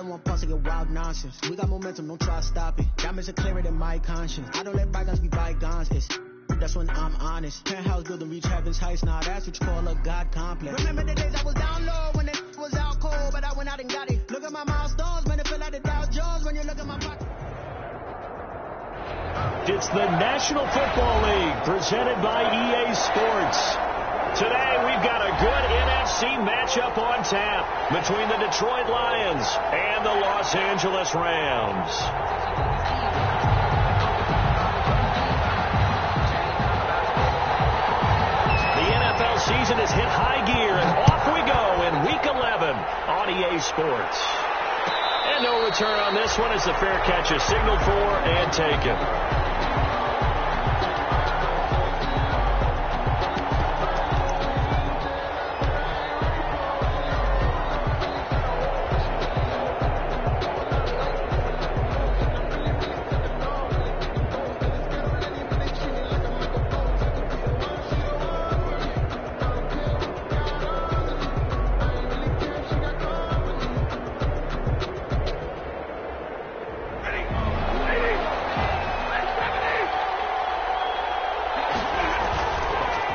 don't want pause to get wild nonsense. We got momentum, don't try to stop it. Diamonds are clearer than my conscience. I don't let bygones be bygones. That's when I'm honest. Penthouse building, reach heaven's heights. Now that's what you call a God complex. Remember the days I was down low when it was out cold, but I went out and got it. Look at my milestones, man, it feel like the Dow Jones when you look at my pocket. It's the National Football League presented by EA Sports. Today we've got a good NFC matchup on tap between the Detroit Lions and the Los Angeles Rams. Season has hit high gear, and off we go in Week 11 on EA Sports. And no return on this one as the fair catch is signaled for and taken.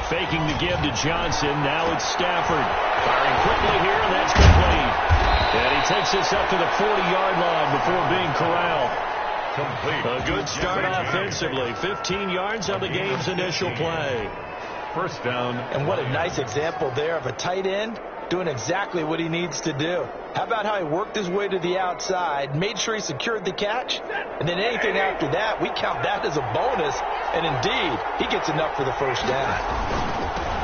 Faking the give to Johnson. Now it's Stafford. Firing quickly here, and that's complete. And he takes this up to the 40-yard line before being corralled. Complete. A good start offensively. 15 yards on the game's initial play. First down. And what a nice example there of a tight end doing exactly what he needs to do. How about how he worked his way to the outside, made sure he secured the catch, and then anything after that, we count that as a bonus. And indeed, he gets enough for the first down.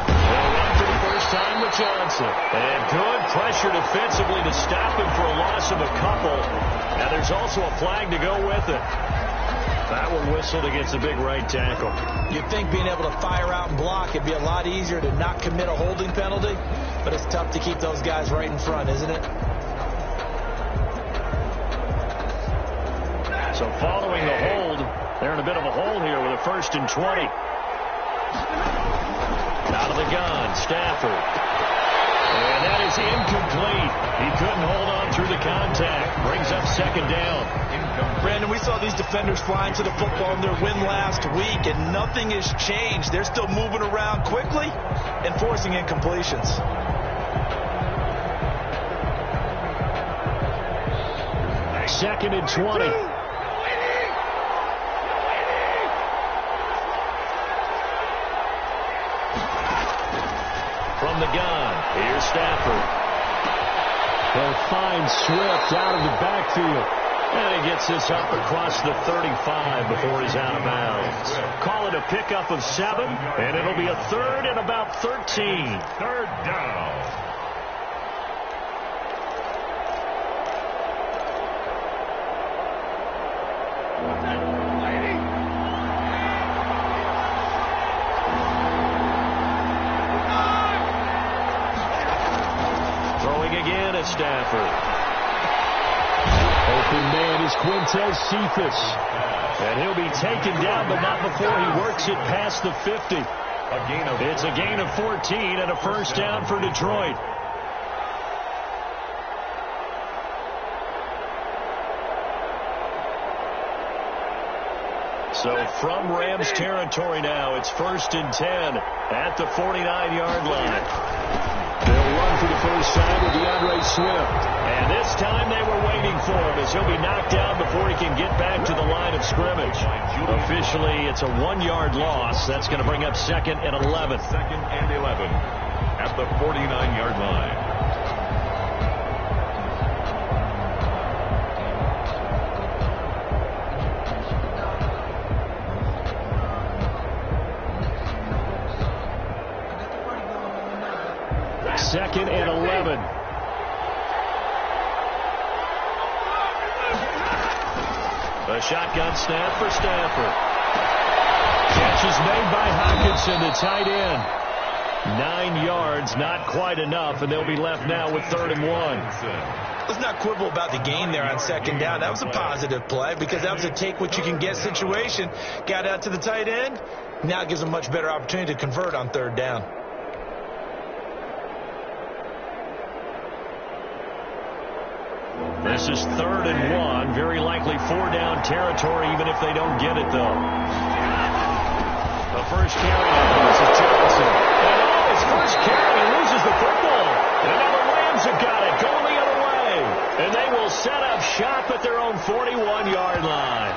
Well, run for the first time with Johnson. And good pressure defensively to stop him for a loss of a couple. And there's also a flag to go with it. That one whistled against a big right tackle. You'd think being able to fire out and block, it'd be a lot easier to not commit a holding penalty, but it's tough to keep those guys right in front, isn't it? So following the hold, they're in a bit of a hole here with a 1st and 20. Out of the gun, Stafford. And that is incomplete. He couldn't hold on through the contact. Brings up 2nd down. Brandon, we saw these defenders flying to the football in their win last week, and nothing has changed. They're still moving around quickly and forcing incompletions. Second and 20. From the gun, here's Stafford. They'll find Swift out of the backfield. And he gets this up across the 35 before he's out of bounds. Call it a pickup of 7, and it'll be a 3rd and about 13. 3rd down. Again at Stafford. Open man is Quintez Cephus. And he'll be taken down, but not before he works it past the 50. It's a gain of 14 and a first down for Detroit. So from Rams territory now, it's 1st and 10 at the 49-yard line. They'll run for the first time with DeAndre Swift. And this time they were waiting for him as he'll be knocked down before he can get back to the line of scrimmage. Officially, it's a 1-yard loss. That's going to bring up 2nd and 11. 2nd and 11 at the 49-yard line. Second and 11. A shotgun snap for Stafford. Catch is made by Hockenson, the tight end. 9 yards, not quite enough, and they'll be left now with 3rd and 1. Let's not quibble about the gain there on 2nd down. That was a positive play because that was a take-what-you-can-get situation. Got out to the tight end. Now it gives them a much better opportunity to convert on 3rd down. This is 3rd and 1. Very likely 4-down territory, even if they don't get it, though. The first carry now. This is Johnson. And his first carry, loses the football. And now the Rams have got it, going the other way. And they will set up shop at their own 41-yard line.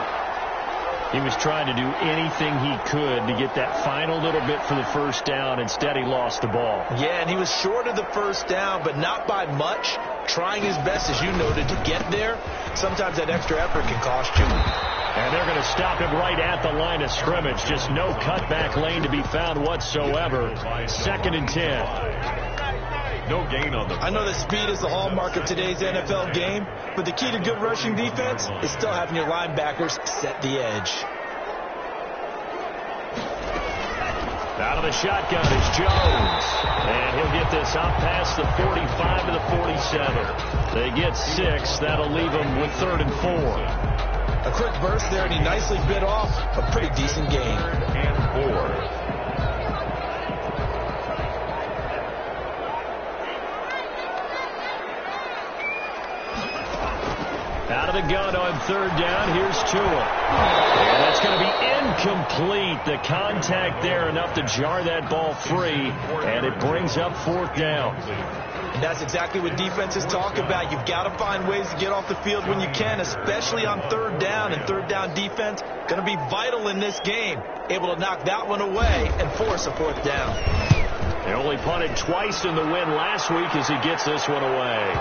He was trying to do anything he could to get that final little bit for the first down. Instead, he lost the ball. Yeah, and he was short of the first down, but not by much. Trying his best, as you noted, to get there. Sometimes that extra effort can cost you. And they're going to stop him right at the line of scrimmage. Just no cutback lane to be found whatsoever. 2nd and 10. No gain on the play. I know that speed is the hallmark of today's NFL game, but the key to good rushing defense is still having your linebackers set the edge. Out of the shotgun is Jones. And he'll get this up past the 45 to the 47. They get 6. That'll leave them with 3rd and 4. A quick burst there, and he nicely bit off a pretty decent gain. 3rd and 4. Out of the gun on 3rd down. Here's Tua. And that's going to be incomplete. The contact there enough to jar that ball free. And it brings up 4th down. And that's exactly what defenses talk about. You've got to find ways to get off the field when you can, especially on 3rd down. And 3rd down defense going to be vital in this game. Able to knock that one away and force a 4th down. They only punted twice in the win last week as he gets this one away.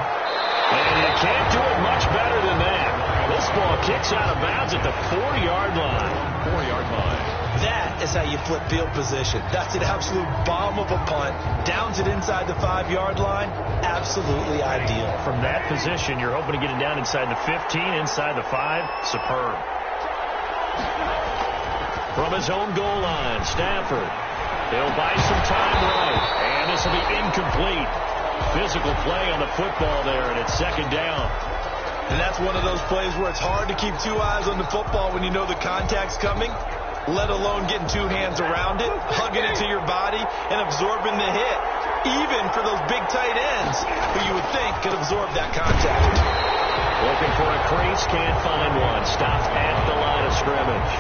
And you can't do it much better than that. This ball kicks out of bounds at the 4-yard line. 4-yard line. That is how you flip field position. That's an absolute bomb of a punt. Downs it inside the 5-yard line. Absolutely ideal. From that position, you're hoping to get it down inside the 15, inside the 5. Superb. From his own goal line, Stafford. He'll buy some time right. And this will be incomplete. Physical play on the football there, and it's 2nd down. And that's one of those plays where it's hard to keep 2 eyes on the football when you know the contact's coming, let alone getting 2 hands around it, hugging it to your body, and absorbing the hit, even for those big tight ends who you would think could absorb that contact. Looking for a crease, can't find one. Stopped at the line of scrimmage.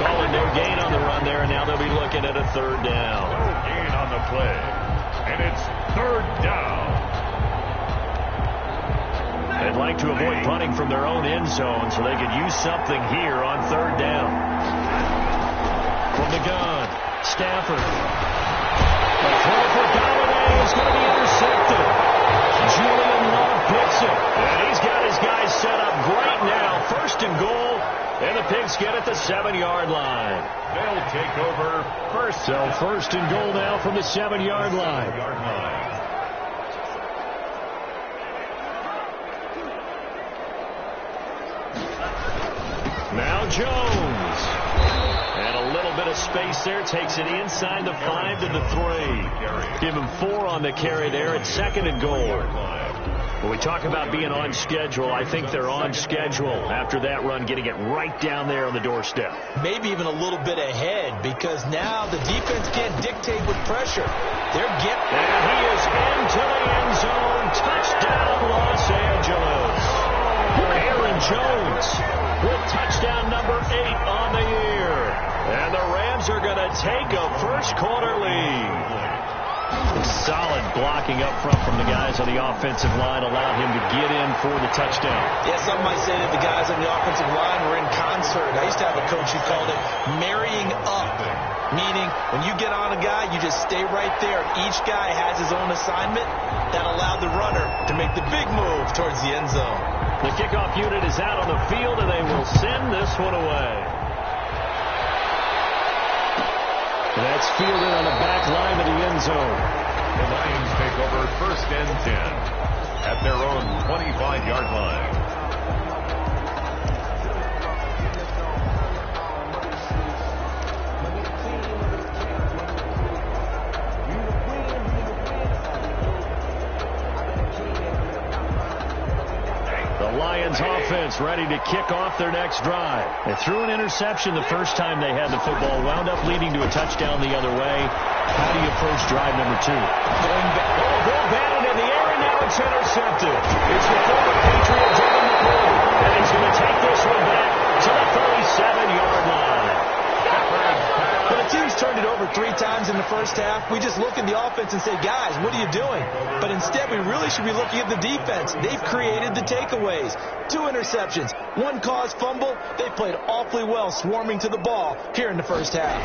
Calling no gain on the run there, and now they'll be looking at a 3rd down. No gain on the play. And it's 3rd down. They'd like to avoid punting from their own end zone so they could use something here on 3rd down. From the gun, Stafford. The throw for Golladay is going to be intercepted. Julian Love picks it. And he's got his guys set up great now. 1st and goal. And the Pigs get at the 7-yard line. They'll take over first. So 1st and goal now from the 7-yard line. Now Jones. And a little bit of space there. Takes it inside the 5 to the 3. Give him 4 on the carry there at 2nd and goal. When we talk about being on schedule, I think they're on schedule after that run, getting it right down there on the doorstep. Maybe even a little bit ahead, because now the defense can't dictate with pressure. They're getting... And he is into the end zone. Touchdown, Los Angeles. Aaron Jones with touchdown number 8 on the year. And the Rams are going to take a first-quarter lead. Solid blocking up front from the guys on the offensive line allowed him to get in for the touchdown. Yeah, some might say that the guys on the offensive line were in concert. I used to have a coach who called it marrying up, meaning when you get on a guy, you just stay right there. Each guy has his own assignment that allowed the runner to make the big move towards the end zone. The kickoff unit is out on the field, and they will send this one away. That's fielded on the back line of the end zone. The Lions take over 1st and 10 at their own 25-yard line. Lions offense ready to kick off their next drive. They threw an interception the first time they had the football, wound up leading to a touchdown the other way. How do you approach drive number 2? Going back. Oh, ball batted in the air, and now it's intercepted. It's the former Patriot, Devin McCourty, and he's going to take this one back to the 37-yard line. When the team's turned it over 3 times in the first half, we just look at the offense and say, guys, what are you doing? But instead, we really should be looking at the defense. They've created the takeaways. 2 interceptions, 1 caused fumble. They played awfully well swarming to the ball here in the first half.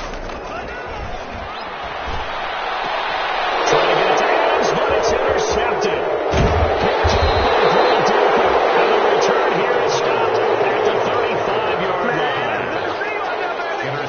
Trying to get it to Adams, but it's intercepted. Picked up by Philadelphia. And the return here is stopped at the 35-yard line.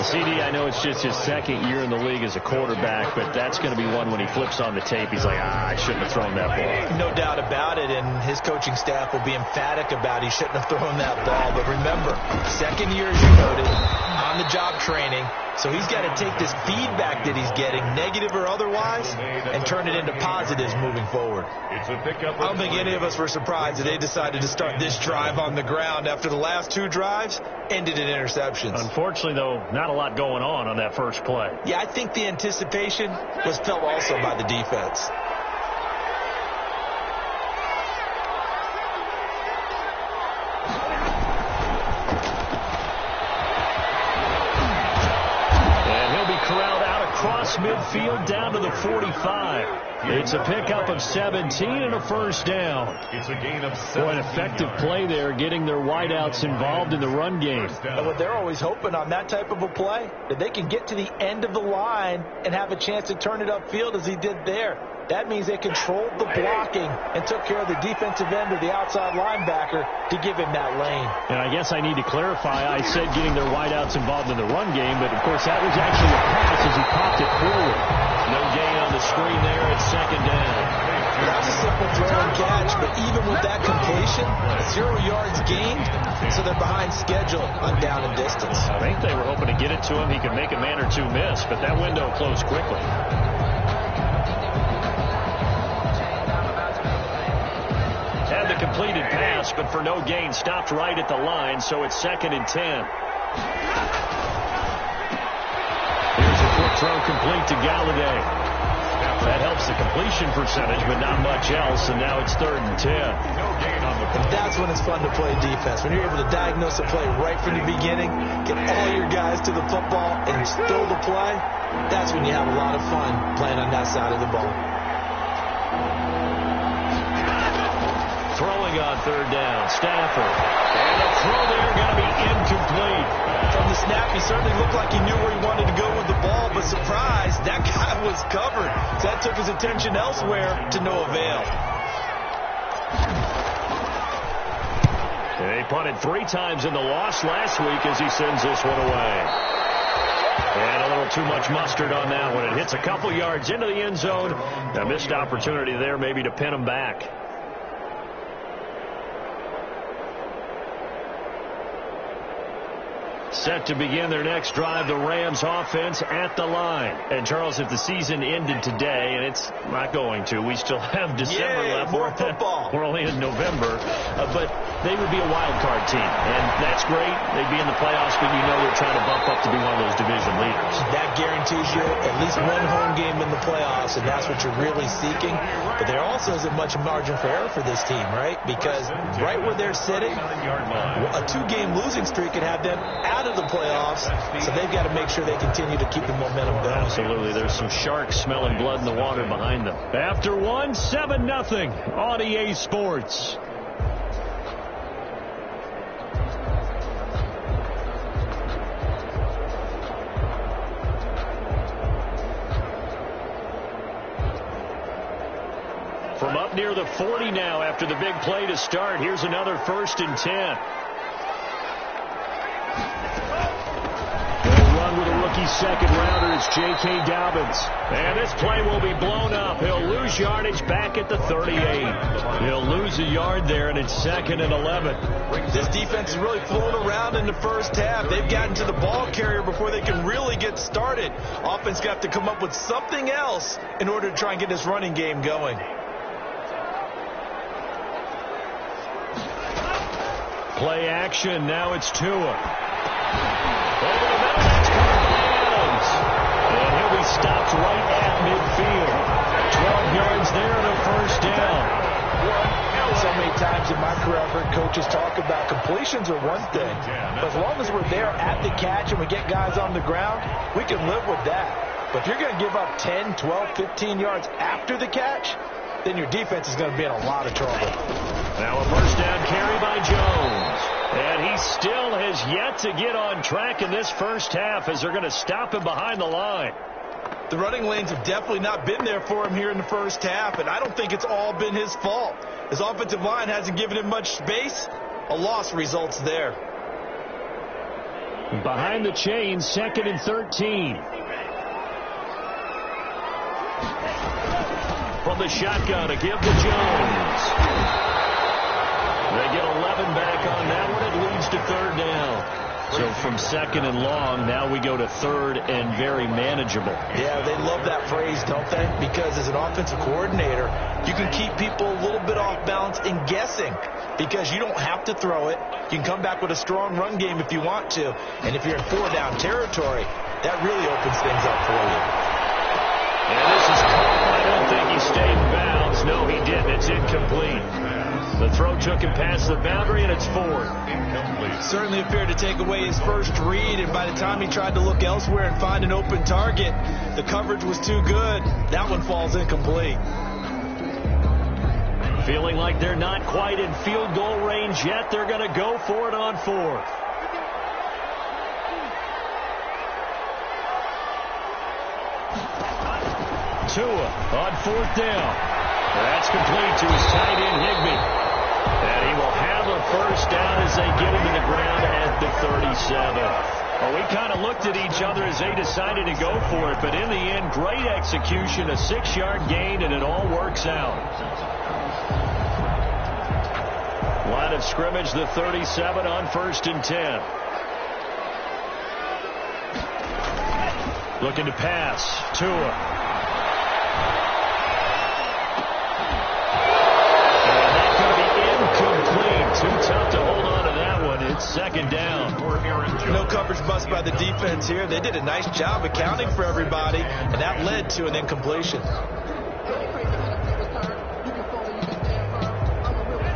CD, I know it's just his second year in the league as a quarterback, but that's going to be one when he flips on the tape. He's like, I shouldn't have thrown that ball. No doubt about it, and his coaching staff will be emphatic about he shouldn't have thrown that ball. But remember, second year, as you noted, on-the-job training, so he's got to take this feedback that he's getting, negative or otherwise, and turn it into positives moving forward. I don't think any of us were surprised that they decided to start this drive on the ground after the last 2 drives ended in interceptions. Unfortunately, though, not a lot going on that first play. Yeah, I think the anticipation was felt also by the defense. Across midfield down to the 45. It's a pickup of 17 and a first down. It's a gain of 7. An effective play there, getting their wideouts involved in the run game. And what they're always hoping on that type of a play, that they can get to the end of the line and have a chance to turn it upfield as he did there. That means they controlled the blocking and took care of the defensive end or the outside linebacker to give him that lane. And I guess I need to clarify, I said getting their wideouts involved in the run game, but of course that was actually a pass as he popped it forward. No gain on the screen there at second down. That was a simple throw and catch, but even with that completion, 0 yards gained, so they're behind schedule on down and distance. I think they were hoping to get it to him. He could make a man or 2 miss, but that window closed quickly. Had the completed pass, but for no gain, stopped right at the line, so it's 2nd and 10. Here's a quick throw complete to Galladay. That helps the completion percentage, but not much else, and now it's 3rd and 10. And that's when it's fun to play defense. When you're able to diagnose a play right from the beginning, get all your guys to the football, and throw the play, that's when you have a lot of fun playing on that side of the ball. Throwing on 3rd down, Stafford. And the throw there going to be incomplete. From the snap, he certainly looked like he knew where he wanted to go with the ball, but surprise, that guy was covered. So that took his attention elsewhere to no avail. They punted 3 times in the loss last week as he sends this one away. And a little too much mustard on that one. It hits a couple yards into the end zone. A missed opportunity there maybe to pin him back. Set to begin their next drive, the Rams offense at the line. And, Charles, if the season ended today, and it's not going to, we still have December left. More football. We're only in November. But they would be a wild card team. And that's great. They'd be in the playoffs, but you know they're trying to bump up to be one of those division leaders. That guarantees you at least one home game in the playoffs, and that's what you're really seeking. But there also isn't much margin for error for this team, right? Because right where they're sitting, a 2-game losing streak could have them out of the playoffs, so they've got to make sure they continue to keep the momentum going. Absolutely. There's some sharks smelling blood in the water behind them. After 7-0 on EA Sports. From up near the 40 now after the big play to start. Here's another 1st and 10. With a rookie second rounder, it's J.K. Dobbins. And this play will be blown up. He'll lose yardage back at the 38. He'll lose a yard there, and it's 2nd and 11. This defense is really flown around in the first half. They've gotten to the ball carrier before they can really get started. Offense got to come up with something else in order to try and get this running game going. Play action. Now it's Tua. Over the middle, that's caught by Adams. And he'll be stopped right at midfield. 12 yards there and a first down. So many times in my career I've heard coaches talk about completions are one thing, but as long as we're there at the catch and we get guys on the ground, we can live with that. But if you're going to give up 10, 12, 15 yards after the catch, then your defense is going to be in a lot of trouble. Now a first down carry by Jones. And he still has yet to get on track in this first half as they're going to stop him behind the line. The running lanes have definitely not been there for him here in the first half, and I don't think it's all been his fault. His offensive line hasn't given him much space. A loss results there. Behind the chains, 2nd and 13. From the shotgun, a give to Jones. They get 11 back on that one. It leads to 3rd down. So from 2nd and long, now we go to 3rd and very manageable. Yeah, they love that phrase, don't they? Because as an offensive coordinator, you can keep people a little bit off balance and guessing because you don't have to throw it. You can come back with a strong run game if you want to. And if you're in 4-down territory, that really opens things up for you. And this is caught. I don't think he stayed in bounds. No, he didn't. It's incomplete. The throw took him past the boundary, and it's 4th. Incomplete. Certainly appeared to take away his first read, and by the time he tried to look elsewhere and find an open target, the coverage was too good. That one falls incomplete. Feeling like they're not quite in field goal range yet. They're going to go for it on 4th. Tua on 4th down. That's complete to his tight end, Higbee. And he will have a first down as they get him to the ground at the 37. Well, we kind of looked at each other as they decided to go for it, but in the end, great execution, a 6-yard gain, and it all works out. Line of scrimmage, the 37 on 1st and 10. Looking to pass. Tua. Too tough to hold on to that one. It's 2nd down. No coverage bust by the defense here. They did a nice job accounting for everybody, and that led to an incompletion.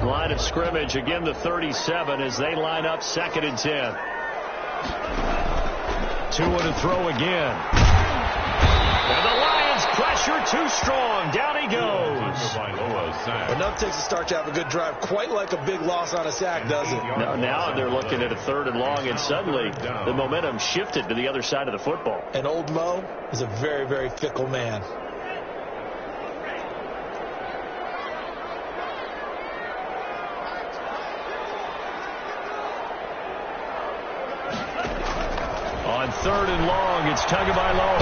Line of scrimmage, again the 37 as they line up 2nd and 10. Tua to throw again. And the Lions pressure too strong. Down he goes. Enough takes to start to have a good drive. Quite like a big loss on a sack, does it? Now they're looking at a 3rd and long, and suddenly the momentum shifted to the other side of the football. And old Mo is a very, very fickle man. On 3rd and long, it's Tagovailoa.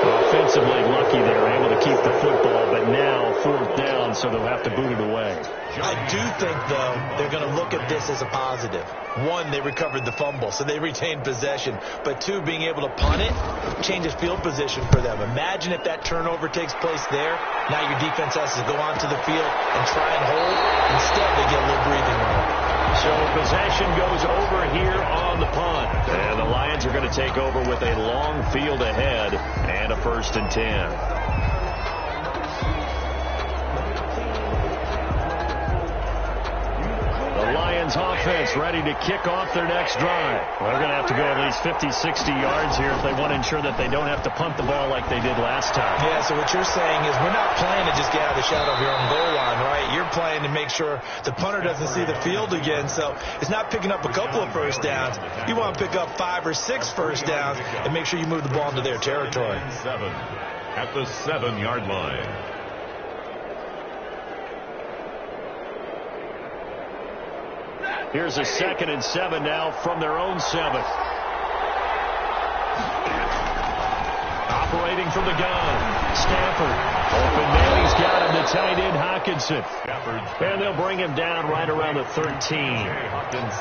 Offensively lucky they were able to keep the football, but now 4th down, so they'll have to boot it away. I do think, though, they're going to look at this as a positive. 1, they recovered the fumble, so they retained possession. But 2, being able to punt it changes field position for them. Imagine if that turnover takes place there. Now your defense has to go onto the field and try and hold. Instead, they get a little breathing room. So possession goes over here on the punt. And the Lions are going to take over with a long field ahead and a 1st and 10. The Lions offense ready to kick off their next drive. Well, they're going to have to go at least 50, 60 yards here if they want to ensure that they don't have to punt the ball like they did last time. Yeah, so what you're saying is we're not playing to just get out of the shadow of your own goal line, right? You're playing to make sure the punter doesn't see the field again. So it's not picking up a couple of first downs. You want to pick up 5 or 6 first downs and make sure you move the ball into their territory. 7 at the 7-yard line. Here's a 2nd and 7 now from their own 7. Operating from the gun. Stafford. Open man. He's got him. The tight end, Hockenson. And they'll bring him down right around the 13.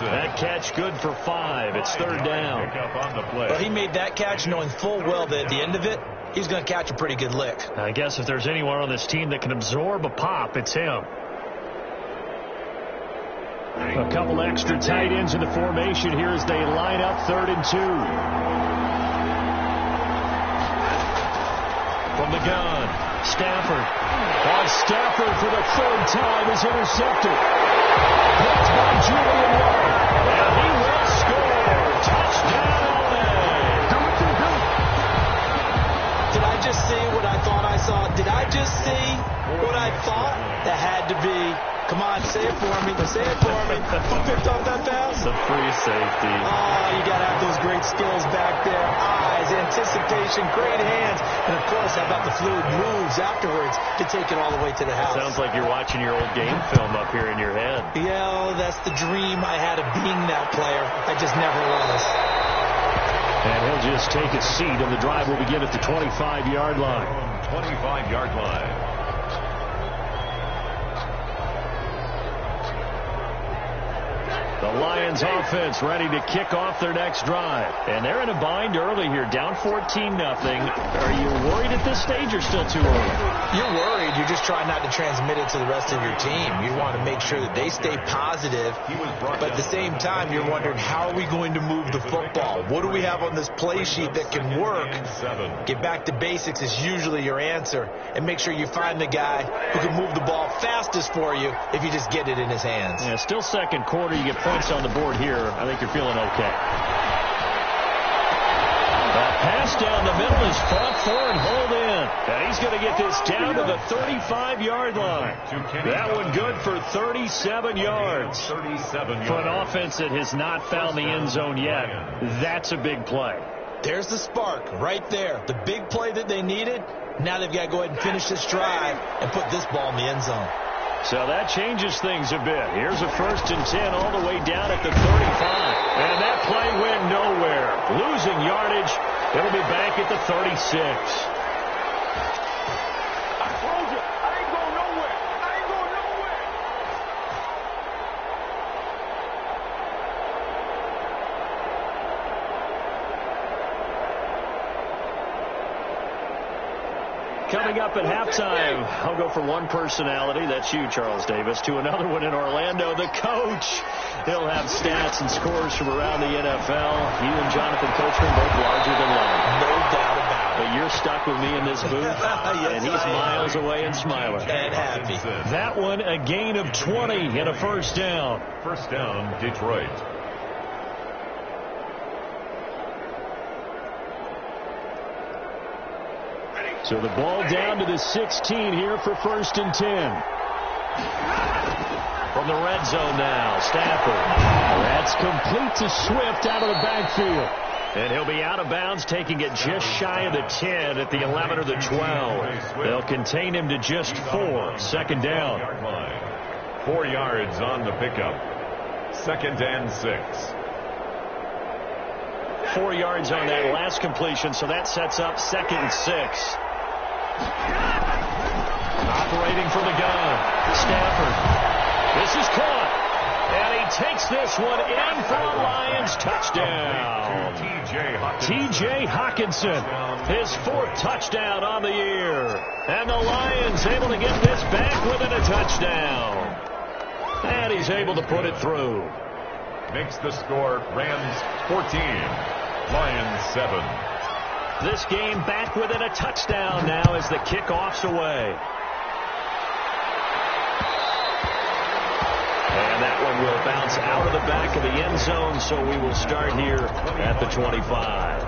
That catch good for 5. It's 3rd down. Well, he made that catch knowing full well that at the end of it, he's going to catch a pretty good lick. I guess if there's anyone on this team that can absorb a pop, it's him. A couple extra tight ends in the formation here as they line up 3rd and 2. From the gun. Stafford. Stafford for the third time is intercepted. Picked by Julian Love. And he will score. Touchdown, LA. Did I just see what I thought I saw? Did I just see what I thought? That had to be. Come on, say it for me. Say it for me. Who picked off that pass? The free safety. Oh, you got to have those great skills back there. Eyes, anticipation, great hands. And, of course, how about the fluid moves afterwards to take it all the way to the house? Sounds like you're watching your old game film up here in your head. Yeah, that's the dream I had of being that player. I just never was. And he'll just take a seat, and the drive will begin at the 25-yard line. 25-yard line. The Lions offense ready to kick off their next drive. And they're in a bind early here, down 14-0. Are you worried at this stage or still too early? You're worried. You're just trying not to transmit it to the rest of your team. You want to make sure that they stay positive. But at the same time, you're wondering, how are we going to move the football? What do we have on this play sheet that can work? Get back to basics is usually your answer. And make sure you find the guy who can move the ball fastest for you if you just get it in his hands. Yeah, still second quarter. You get points on the board here. I think you're feeling okay. That pass down the middle is fought for and hauled in. And he's going to get this down to the 35-yard line. That one good for 37 yards. For an offense that has not found the end zone yet, that's a big play. There's the spark right there. The big play that they needed. Now they've got to go ahead and finish this drive and put this ball in the end zone. So that changes things a bit. Here's a 1st and 10 all the way down at the 35. And that play went nowhere. Losing yardage. It'll be back at the 36. I told you, I ain't going nowhere. I ain't going nowhere. Coming up at halftime, I'll go from one personality, that's you, Charles Davis, to another one in Orlando, the coach. He'll have stats and scores from around the NFL. You and Jonathan Coachman both larger than life. No doubt about it. But you're stuck with me in this booth, Yes, and he's miles away and smiling. And happy. That one, a gain of 20 and a first down. First down, Detroit. So the ball down to the 16 here for 1st and 10. From the red zone now, Stafford. That's complete to Swift out of the backfield. And he'll be out of bounds, taking it just shy of the 10 at the 11 or the 12. They'll contain him to just 4. Second down. 4 yards on the pickup. 2nd and 6. 4 yards on that last completion, so that sets up 2nd and 6. Operating from the gun, Stafford. This is caught. And he takes this one in for a Lions touchdown. T.J. Hockenson, his 4th touchdown on the year. And the Lions able to get this back within a touchdown. And he's able to put it through. Makes the score Rams 14, Lions 7. This game back within a touchdown now as the kickoff's away. And that one will bounce out of the back of the end zone, so we will start here at the 25.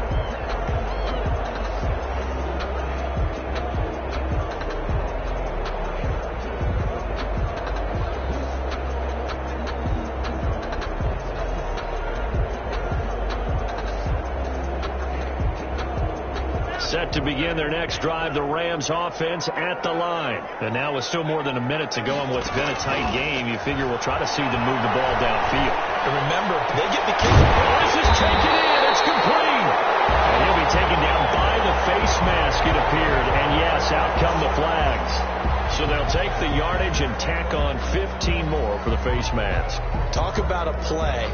Set to begin their next drive, the Rams offense at the line. And now with still more than a minute to go in what's been a tight game, you figure we'll try to see them move the ball downfield. And remember, they get the kick. This is taken in. It's complete. And he'll be taken down by the face mask, it appeared. And yes, out come the flags. So they'll take the yardage and tack on 15 more for the face mask. Talk about a play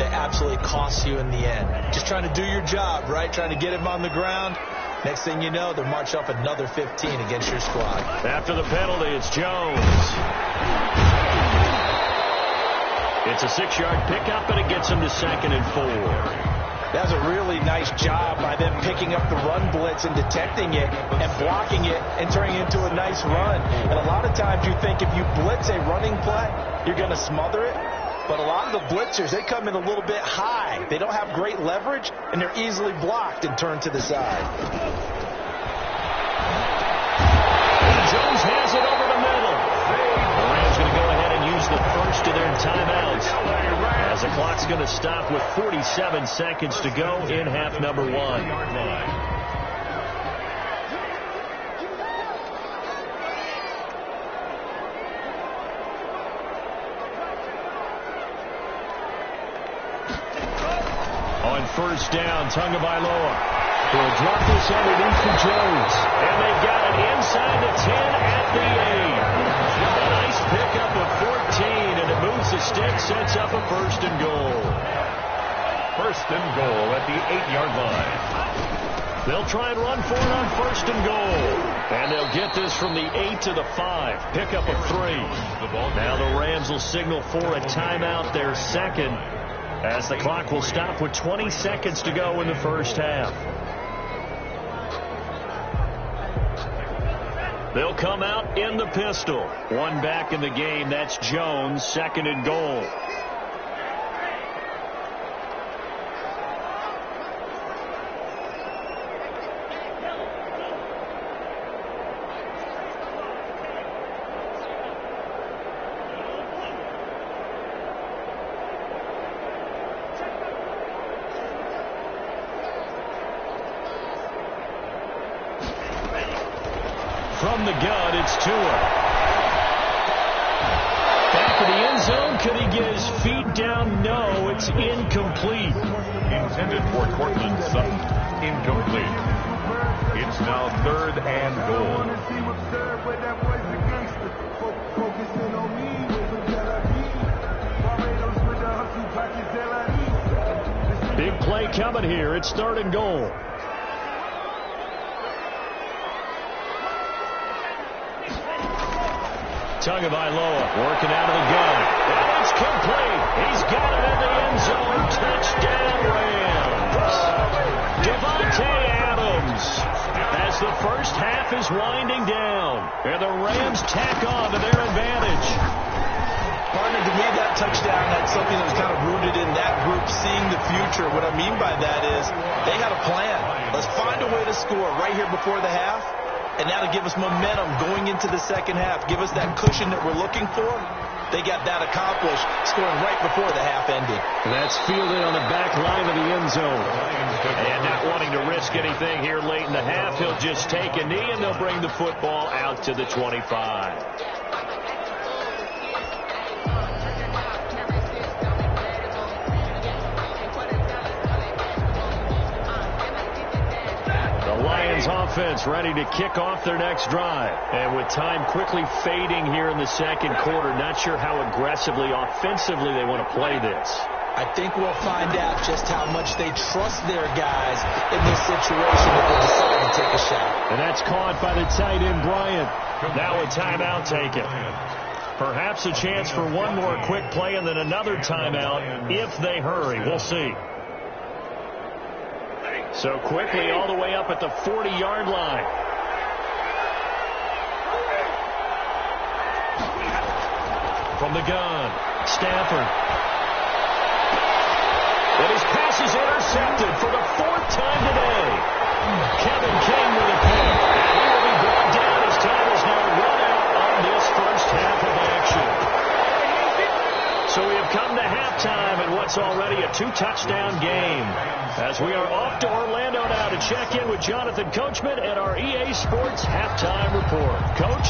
that absolutely costs you in the end. Just trying to do your job, right? Trying to get him on the ground. Next thing you know, they'll march up another 15 against your squad. After the penalty, it's Jones. It's a 6-yard pickup, and it gets him to 2nd and 4. That's a really nice job by them picking up the run blitz and detecting it and blocking it and turning it into a nice run. And a lot of times you think if you blitz a running play, you're going to smother it. But a lot of the blitzers, they come in a little bit high. They don't have great leverage, and they're easily blocked and turned to the side. Jones has it over the middle. The Rams going to go ahead and use the first of their timeouts, as the clock's going to stop with 47 seconds to go in half number 1. On first down, Tagovailoa will drop this underneath for Jones. And they've got it inside the 10 at the 8. A nice pickup of 14, and it moves the stick, sets up a first and goal. First and goal at the 8-yard line. They'll try and run for it on first and goal. And they'll get this from the 8 to the 5. Pickup of 3. Now the Rams will signal for a timeout, their second, as the clock will stop with 20 seconds to go in the first half. They'll come out in the pistol. One back in the game. That's Jones, second and goal. From the gun, it's Tua. Back of the end zone. Could he get his feet down? No, it's incomplete. Intended for Cortland Sutton. Incomplete. It's now third and goal. Big play coming here. It's third and goal. Tagovailoa working out of the gun. And it's complete. He's got it in the end zone. Touchdown, Rams. Devontae Adams, as the first half is winding down. And the Rams tack on to their advantage. Partner, to me, that touchdown had something that was kind of rooted in that group seeing the future. What I mean by that is they had a plan. Let's find a way to score right here before the half. And that'll give us momentum going into the second half. Give us that cushion that we're looking for. They got that accomplished, scoring right before the half ended. And that's fielded on the back line of the end zone. And not wanting to risk anything here late in the half, he'll just take a knee, and they'll bring the football out to the 25. Lions offense ready to kick off their next drive. And with time quickly fading here in the second quarter, not sure how aggressively, offensively they want to play this. I think we'll find out just how much they trust their guys in this situation if they decide to take a shot. And that's caught by the tight end, Bryant. Now a timeout taken. Perhaps a chance for one more quick play and then another timeout if they hurry. We'll see. So quickly all the way up at the 40-yard line. From the gun, Stafford. And his pass is intercepted for the fourth time today. Kevin King with a pick. And he will be brought down as time is now run out on this first half of action. So we have come to halftime in what's already a two-touchdown game. As we are off to Orlando now to check in with Jonathan Coachman at our EA Sports Halftime Report. Coach,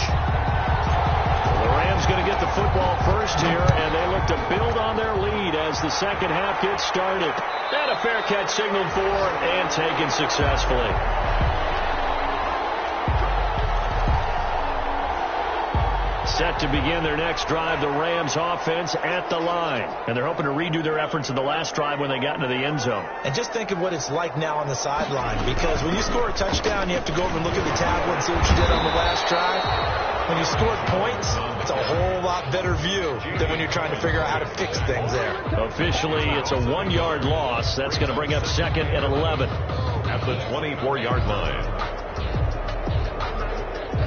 the Rams going to get the football first here, and they look to build on their lead as the second half gets started. And a fair catch signaled for and taken successfully. Set to begin their next drive, the Rams offense at the line. And they're hoping to redo their efforts in the last drive when they got into the end zone. And just think of what it's like now on the sideline, because when you score a touchdown, you have to go over and look at the tablet and see what you did on the last drive. When you scored points, it's a whole lot better view than when you're trying to figure out how to fix things there. Officially, it's a 1-yard loss. That's going to bring up 2nd and 11. At the 24-yard line.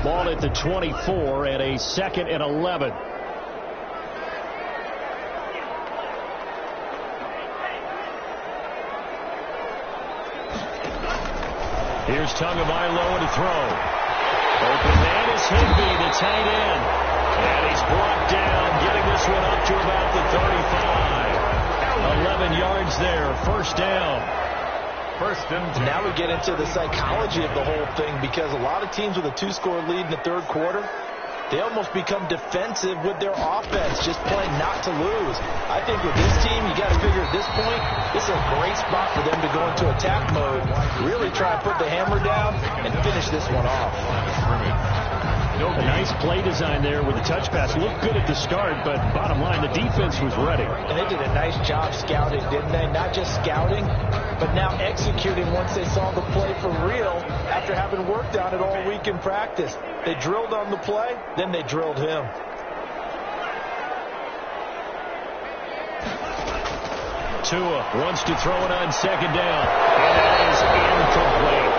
Ball at the 24 and a 2nd and 11. Here's Tagovailoa to throw. Open man is Higbee, the tight end. And he's brought down, getting this one up to about the 35. 11 yards there, first down. First and 10. Now we get into the psychology of the whole thing, because a lot of teams with a 2-score lead in the third quarter, they almost become defensive with their offense, just playing not to lose. I think with this team, you got to figure at this point, this is a great spot for them to go into attack mode, really try and put the hammer down and finish this one off. A nice play design there with the touch pass. Looked good at the start, but bottom line, the defense was ready. And they did a nice job scouting, didn't they? Not just scouting, but now executing once they saw the play for real after having worked on it all week in practice. They drilled on the play, then they drilled him. Tua wants to throw it on 2nd down. And that is incomplete.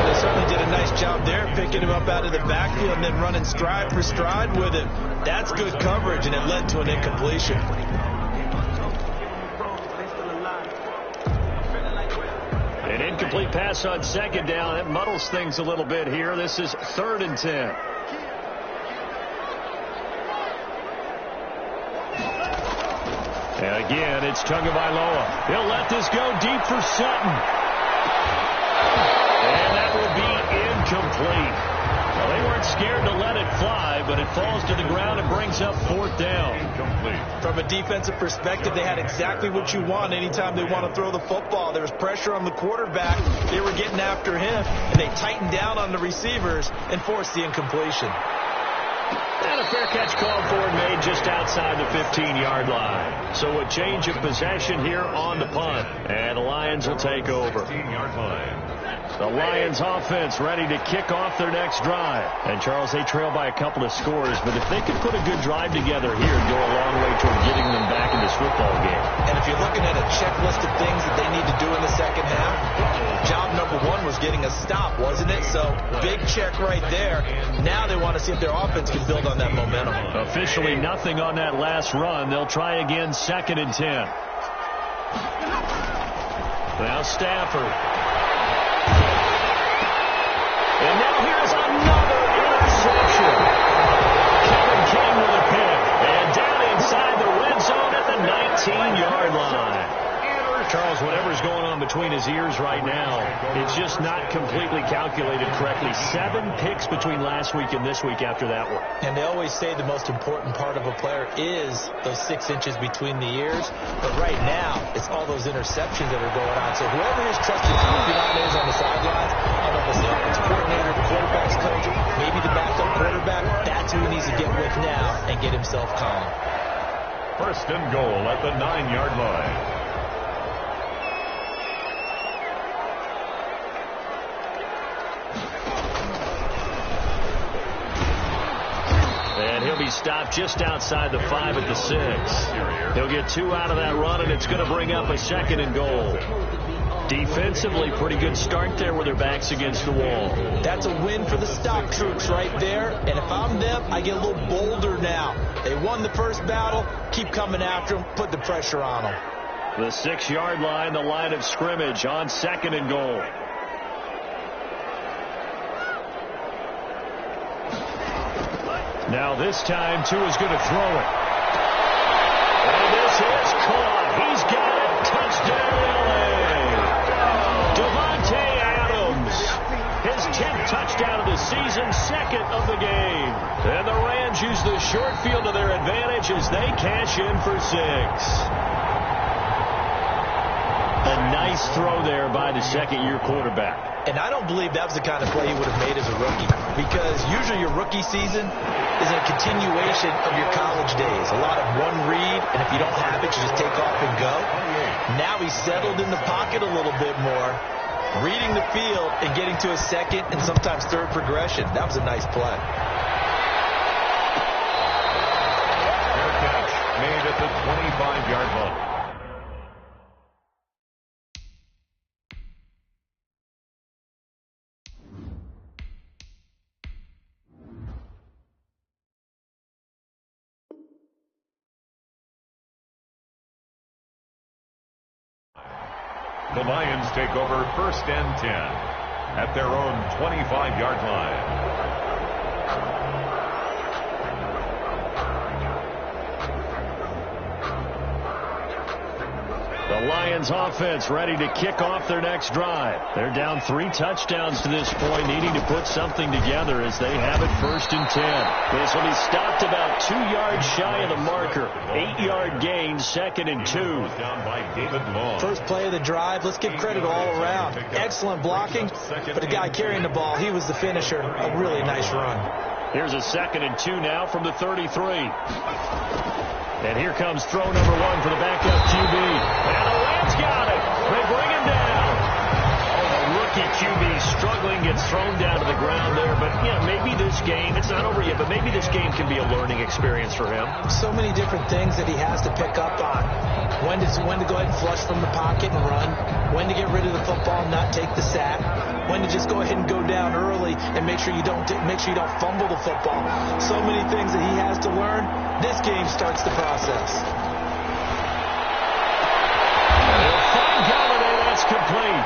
They certainly did a nice job there, picking him up out of the backfield and then running stride for stride with him. That's good coverage, and it led to an incompletion. An incomplete pass on 2nd down. It muddles things a little bit here. This is 3rd and 10. And again, it's Tagovailoa. He'll let this go deep for Sutton. And that will be incomplete. Well, they weren't scared to let it fly, but it falls to the ground and brings up 4th down. Incomplete. From a defensive perspective, they had exactly what you want anytime they want to throw the football. There was pressure on the quarterback. They were getting after him, and they tightened down on the receivers and forced the incompletion. And a fair catch called for and made just outside the 15-yard line. So a change of possession here on the punt. And the Lions will take over. 15-yard line. The Lions offense ready to kick off their next drive. And Charles, they trail by a couple of scores, but if they could put a good drive together here, it'd go a long way toward getting them back in this football game. And if you're looking at a checklist of things that they need to do in the second half, job number 1 was getting a stop, wasn't it? So big check right there. Now they want to see if their offense can build on that momentum. Officially nothing on that last run. They'll try again, 2nd and 10. Now Stafford. And now here's another interception. Kevin King with a pick. And down inside the red zone at the 19-yard line. Charles, whatever's going on between his ears right now, it's just not completely calculated correctly. 7 picks between last week and this week after that one. And they always say the most important part of a player is those 6 inches between the ears. But right now, it's all those interceptions that are going on. So whoever his trusted confidant is on the sidelines, I don't know if it's the offensive coordinator, the quarterback's coach, maybe the backup quarterback, that's who he needs to get with now and get himself calm. First and goal at the 9-yard line. And he'll be stopped just outside the 5 at the 6. He'll get 2 out of that run, and it's going to bring up a 2nd and goal. Defensively, pretty good start there with their backs against the wall. That's a win for the stock troops right there. And if I'm them, I get a little bolder now. They won the first battle. Keep coming after them. Put the pressure on them. The 6-yard line, the line of scrimmage on 2nd and goal. Now this time, Tua's going to throw it. And this is caught. He's got it. Touchdown, L.A. Davante Adams. His 10th touchdown of the season, 2nd of the game. And the Rams use the short field to their advantage as they cash in for 6. A nice throw there by the 2nd-year quarterback. And I don't believe that was the kind of play he would have made as a rookie, because usually your rookie season is a continuation of your college days. A lot of one read, and if you don't have it, you just take off and go. Now he's settled in the pocket a little bit more, reading the field and getting to a 2nd and sometimes 3rd progression. That was a nice play. made at the 25-yard line. The Lions take over 1st and 10 at their own 25-yard line. The Lions offense ready to kick off their next drive. They're down 3 touchdowns to this point, needing to put something together as they have it 1st and 10. This will be stopped about 2 yards shy of the marker. 8-yard gain, 2nd and 2. Down by David Long. First play of the drive, let's give credit all around. Excellent blocking, but the guy carrying the ball, he was the finisher. A really nice run. Here's a 2nd and 2 now from the 33. And here comes throw number 1 for the backup QB. And the Rams got it. They bring him down. Oh, the rookie QB struggling, gets thrown down to the ground there. But, yeah, maybe this game, it's not over yet, but maybe this game can be a learning experience for him. So many different things that he has to pick up on. When to go ahead and flush from the pocket and run. When to get rid of the football and not take the sack. When to just go ahead and go down early and make sure you don't fumble the football. So many things that he has to learn. This game starts the process. They'll find Galladay. That's complete.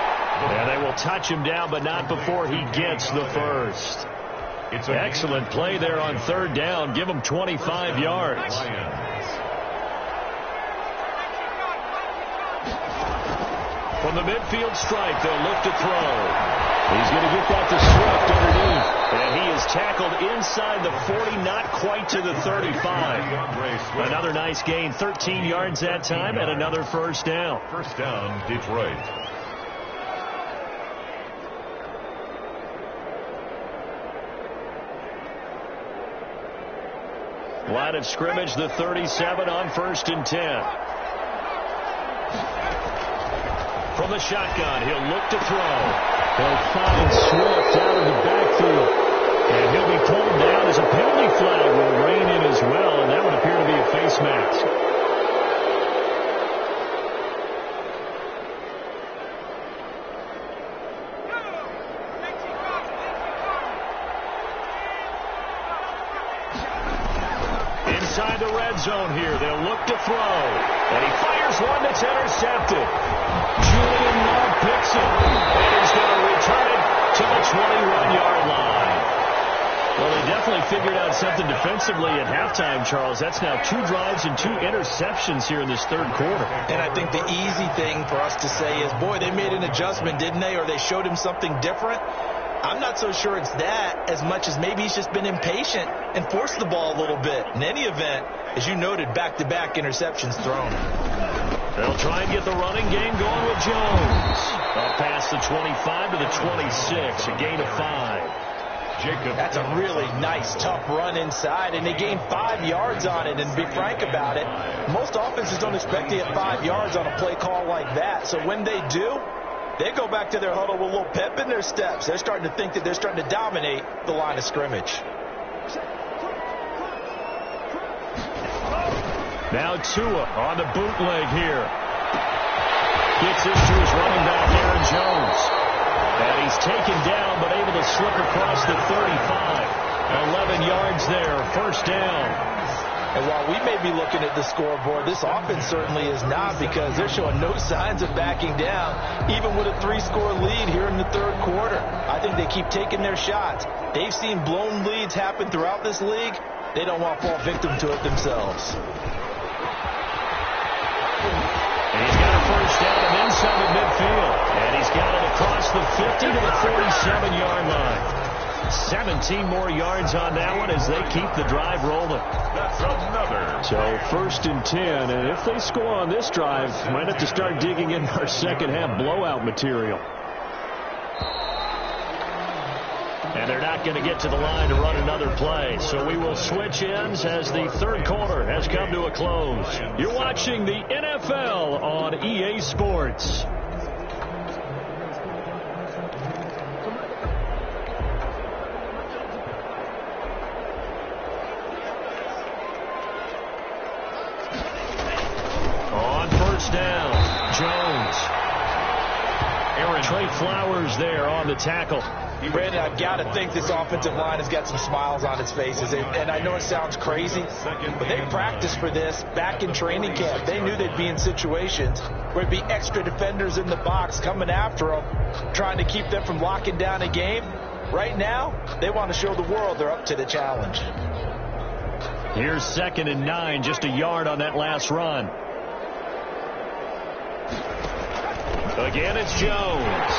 And they will touch him down, but not before he gets the first. It's an excellent play there on 3rd down. Give him 25 yards. From the midfield stripe, they'll look to throw. He's going to get that to Swift underneath. And he is tackled inside the 40, not quite to the 35. Another nice gain, 13 yards that time, and another 1st down. 1st down, Detroit. Line of scrimmage, the 37 on 1st and 10. From the shotgun, he'll look to throw. They'll find Swift out of the backfield. And he'll be pulled down as a penalty flag will rein in as well, and that would appear to be a face mask. Inside the red zone here, they'll look to throw. And he fires one that's intercepted. Julian Love picks it, and he's going to return it to the 21-yard line. Well, they definitely figured out something defensively at halftime, Charles. That's now 2 drives and 2 interceptions here in this 3rd quarter. And I think the easy thing for us to say is, boy, they made an adjustment, didn't they? Or they showed him something different. I'm not so sure it's that as much as maybe he's just been impatient and forced the ball a little bit. In any event, as you noted, back-to-back interceptions thrown. They'll try and get the running game going with Jones. Up past the 25 to the 26, a gain of 5. Jacob. That's a really nice, tough run inside, and they gained 5 yards on it. And to be frank about it, most offenses don't expect to get 5 yards on a play call like that. So when they do, they go back to their huddle with a little pep in their steps. They're starting to think that they're starting to dominate the line of scrimmage. Now Tua on the bootleg here. Gets this to his running back, Aaron Jones. And he's taken down, but able to slip across the 35. 11 yards there, 1st down. And while we may be looking at the scoreboard, this offense certainly is not, because they're showing no signs of backing down, even with a 3-score lead here in the 3rd quarter. I think they keep taking their shots. They've seen blown leads happen throughout this league. They don't want to fall victim to it themselves. And he's got a 1st down and then some at midfield. And he's got it across the 50 to the 47-yard line. 17 more yards on that one as they keep the drive rolling. That's another. So 1st and 10, and if they score on this drive, might have to start digging in our second half blowout material. And they're not going to get to the line to run another play. So we will switch ends as the 3rd quarter has come to a close. You're watching the NFL on EA Sports. Trey Flowers there on the tackle. Brandon, I've got to think this offensive line has got some smiles on its faces. And I know it sounds crazy, but they practiced for this back in training camp. They knew they'd be in situations where there'd be extra defenders in the box coming after them, trying to keep them from locking down a game. Right now, they want to show the world they're up to the challenge. Here's 2nd and 9, just a yard on that last run. Again, it's Jones.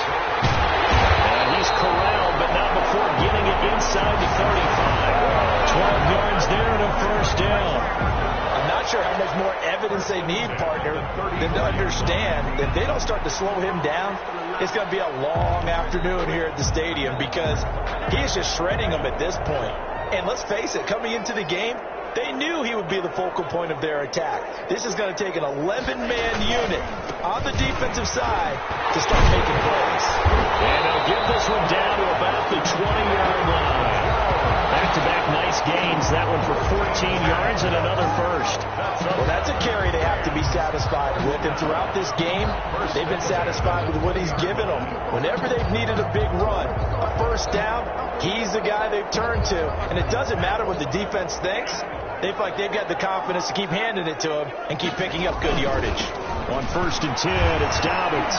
And he's corralled, but not before getting it inside the 35. 12 yards there and a first down. I'm not sure how much more evidence they need, partner, than to understand that they don't start to slow him down. It's going to be a long afternoon here at the stadium because he is just shredding them at this point. And let's face it, coming into the game, they knew he would be the focal point of their attack. This is going to take an 11-man unit on the defensive side to start making plays. And they'll get this one down to about the 20-yard line. Back-to-back nice gains. That one for 14 yards and another first. Well, that's a carry they have to be satisfied with. And throughout this game, they've been satisfied with what he's given them. Whenever they've needed a big run, a first down, he's the guy they've turned to. And it doesn't matter what the defense thinks. They feel like they've got the confidence to keep handing it to him and keep picking up good yardage. On 1st and 10, it's Dobbins.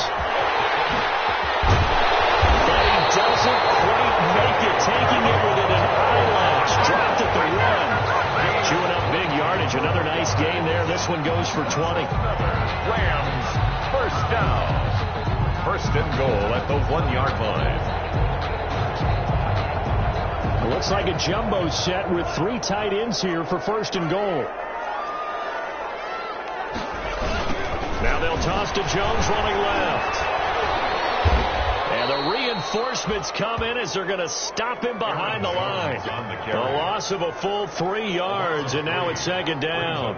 But he doesn't quite make it, taking it within an eyelash. Dropped at the run. Chewing up big yardage. Another nice gain there. This one goes for 20. Rams, first down. 1st and goal at the 1-yard line. Looks like a jumbo set with 3 tight ends here for 1st and goal. Now they'll toss to Jones running left. And the reinforcements come in as they're going to stop him behind the line. The loss of a full 3 yards, and now it's 2nd down.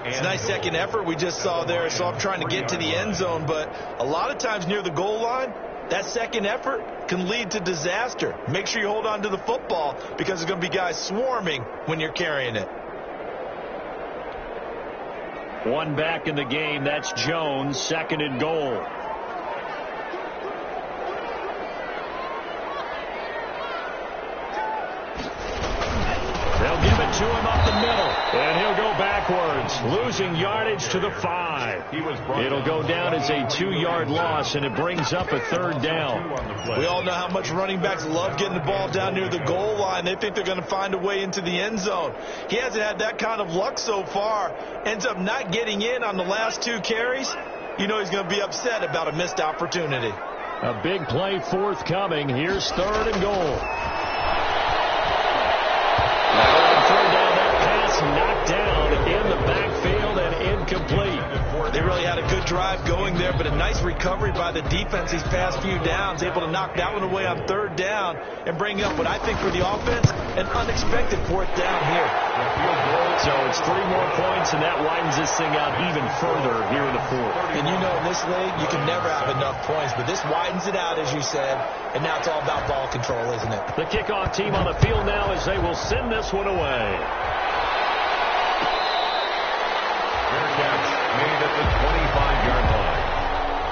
It's a nice second effort we just saw there. So I'm trying to get to the end zone, but a lot of times near the goal line, that second effort can lead to disaster. Make sure you hold on to the football because there's going to be guys swarming when you're carrying it. One back in the game. That's Jones. 2nd and goal. They'll give it to him up the middle. And he'll go backwards, losing yardage to the 5. It'll go down as a 2-yard loss, and it brings up a 3rd down. We all know how much running backs love getting the ball down near the goal line. They think they're going to find a way into the end zone. He hasn't had that kind of luck so far. Ends up not getting in on the last 2 carries. You know he's going to be upset about a missed opportunity. A big play forthcoming. Here's 3rd and goal. Knocked down in the backfield and incomplete. They really had a good drive going there, but a nice recovery by the defense these past few downs, able to knock that one away on 3rd down and bring up what I think for the offense, an unexpected 4th down here. So it's 3 more points, and that widens this thing out even further here in the 4th. And you know in this league, you can never have enough points, but this widens it out, as you said, and now it's all about ball control, isn't it? The kickoff team on the field now as they will send this one away. Catch made at the 25-yard line.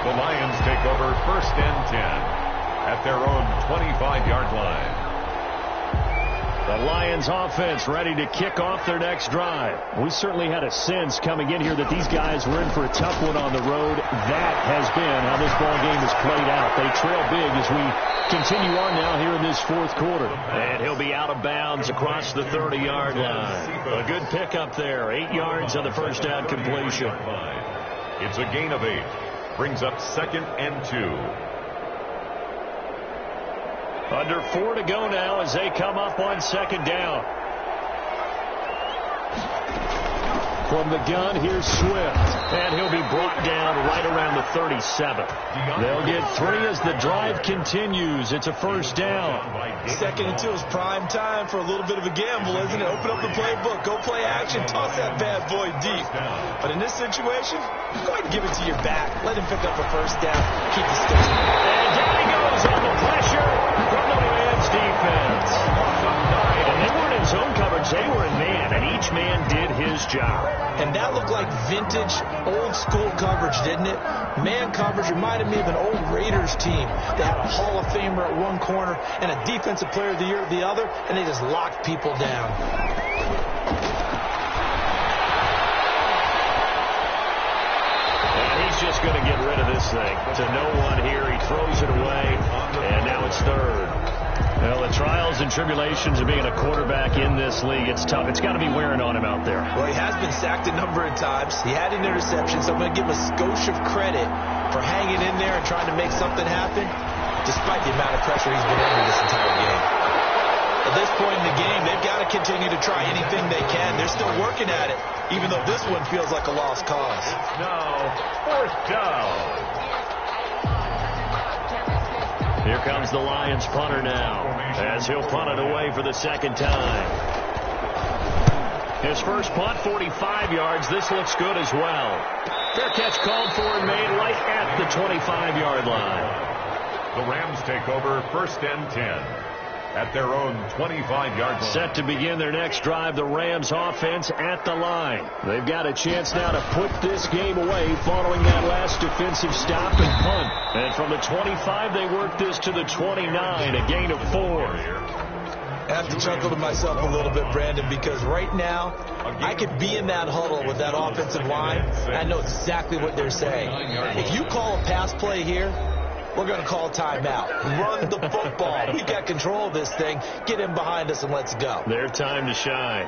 The Lions take over 1st and 10 at their own 25-yard line. The Lions offense ready to kick off their next drive. We certainly had a sense coming in here that these guys were in for a tough one on the road. That has been how this ball game has played out. They trail big as we continue on now here in this 4th quarter. And he'll be out of bounds across the 30-yard line. A good pickup there. 8 yards on the first down completion. It's a gain of 8. Brings up 2nd and 2. Under 4 to go now as they come up on 2nd down. From the gun, here's Swift. And he'll be brought down right around the 37. They'll get 3 as the drive continues. It's a first down. 2nd and 2 is prime time for a little bit of a gamble, isn't it? Open up the playbook. Go play action. Toss that bad boy deep. But in this situation, go ahead and give it to your back. Let him pick up a first down. Keep the sticks. And down he goes on the pressure from the Rams defense. And they weren't in zone coverage. They were in man. And each each man did his job. And that looked like vintage, old-school coverage, didn't it? Man coverage reminded me of an old Raiders team. They had a Hall of Famer at one corner and a Defensive Player of the Year at the other, and they just locked people down. And he's just going to get rid of this thing. To no one here. He throws it away, and now it's third. Well, the trials and tribulations of being a quarterback in this league, it's tough. It's got to be wearing on him out there. Well, he has been sacked a number of times. He had an interception, so I'm going to give him a skosh of credit for hanging in there and trying to make something happen, despite the amount of pressure he's been under this entire game. At this point in the game, they've got to continue to try anything they can. They're still working at it, even though this one feels like a lost cause. It's now fourth down. Here comes the Lions punter now, as he'll punt it away for the second time. His first punt, 45 yards. This looks good as well. Fair catch called for and made right at the 25-yard line. The Rams take over first and 10 at their own 25-yard line. Set to begin their next drive, the Rams offense at the line. They've got a chance now to put this game away following that last defensive stop and punt. And from the 25, they work this to the 29, a gain of 4. I have to chuckle to myself a little bit, Brandon, because right now I could be in that huddle with that offensive line. And I know exactly what they're saying. If you call a pass play here, we're going to call timeout. Run the football. We've got control of this thing. Get in behind us and let's go. Their time to shine.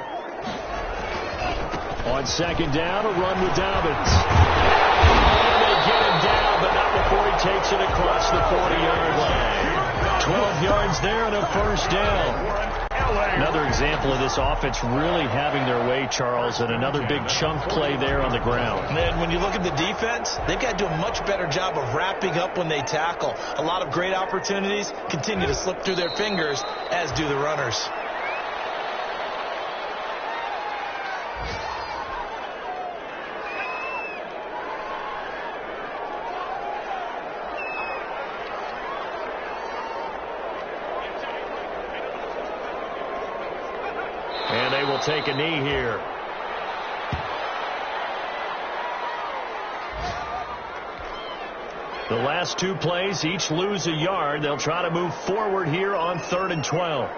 On second down, a run with Dobbins. And they get him down, but not before he takes it across the 40-yard line. 12 yards there and a first down. Another example of this offense really having their way, Charles, and another big chunk play there on the ground. Man, when you look at the defense, they've got to do a much better job of wrapping up when they tackle. A lot of great opportunities continue to slip through their fingers, as do the runners. And they will take a knee here. The last two plays, each lose a yard. They'll try to move forward here on 3rd and 12.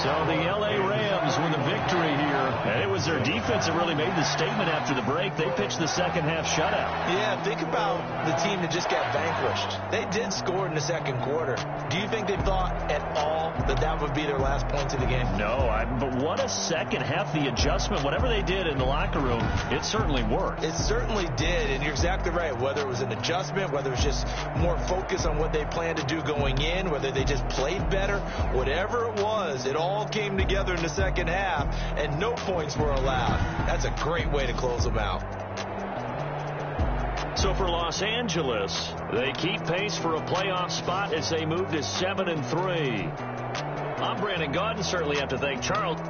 So the L.A. Rams with a victory here. And it was their defense that really made the statement after the break. They pitched the second half shutout. Yeah, think about the team that just got vanquished. They did score in the second quarter. Do you think they thought at all that that would be their last points of the game? No, but what a second half. The adjustment, whatever they did in the locker room, it certainly worked. It certainly did, and you're exactly right. Whether it was an adjustment, whether it was just more focus on what they planned to do going in, whether they just played better, whatever it was, it all came together in the second half, and no points were allowed. That's a great way to close them out. So for Los Angeles, they keep pace for a playoff spot as they move to 7-3. I'm Brandon Gaudin. Certainly have to thank Charles.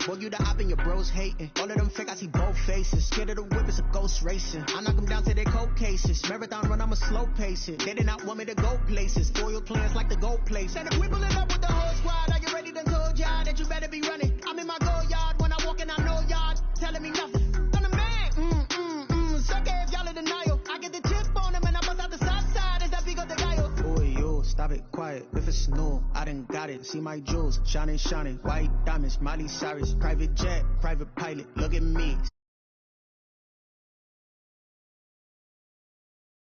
Boy, you the op and your bros hating. All of them fake, I see both faces. Scared of the whip, it's a ghost racing. I knock them down to their cold cases. Marathon run, I'ma slow pace it. They did not want me to go places. Foil plans like the gold place. And if we pulling up with the whole squad, are you ready? Done told y'all that you better be running. I'm in my go yard when I walk in, I know y'all telling me nothing. I'm a man, suck it if y'all in denial. I get the chip on them and I bust out the south side as that Vigo de Gallo. Boy, yo, stop it, quiet. If it's snow, I done got it. See my jewels, shining, white diamonds, Miley Cyrus, private jet, private pilot. Look at me.